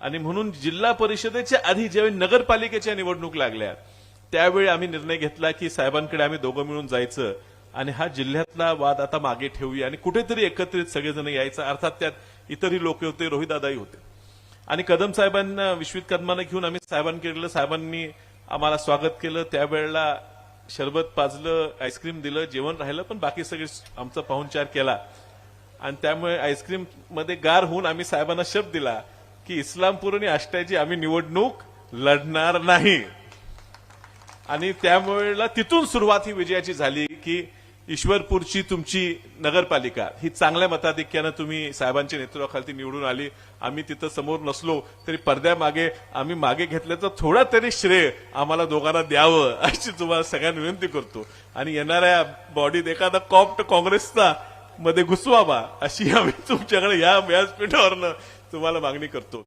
आणि म्हणून जिल्हा परिषदेच्या आधी ज्यावेळी नगरपालिकेच्या निवडणूक लागल्या त्यावेळी आम्ही निर्णय घेतला की साहेबांकडे आम्ही दोघं मिळून जायचं आणि हा जिल्ह्यातला वाद आता मागे ठेवूया आणि कुठेतरी एकत्रित सगळेजण यायचं. अर्थात त्यात इतरही लोक होते, रोहितदादाही होते. आणि कदम साहेबांना विश्वित कदमांना घेऊन आम्ही साहेबांकडे गेलो. साहेबांनी आम्हाला स्वागत केलं. त्यावेळेला शरबत पाजलं, आईस्क्रीम दिलं, जेवण राहिलं, पण बाकी सगळे आमचा पाहुणचार केला. आणि त्यामुळे आईस्क्रीम मध्ये गार होऊन आम्ही साहेबांना शब्द दिला की इस्लामपूर आणि आष्टाची आम्ही निवडणूक लढणार नाही. आणि त्यामुळे तिथून सुरुवात ही विजयाची झाली की ईश्वरपूरची तुमची नगरपालिका ही चांगल्या मताधिक्यानं तुम्ही साहेबांच्या नेतृत्वाखाली निवडून आली. आम्ही तिथं समोर नसलो तरी पडद्यामागे आम्ही मागे घेतल्याचं थोडा तरी श्रेय आम्हाला दोघांना द्यावं अशी तुम्हाला सगळ्यांना विनंती करतो. आणि येणाऱ्या बॉडीत एखादा कॉप्ट काँग्रेसचा मध्ये घुसवावा अशी आम्ही तुमच्याकडे या व्यासपीठावरनं तुम्हाला मागणी करतो.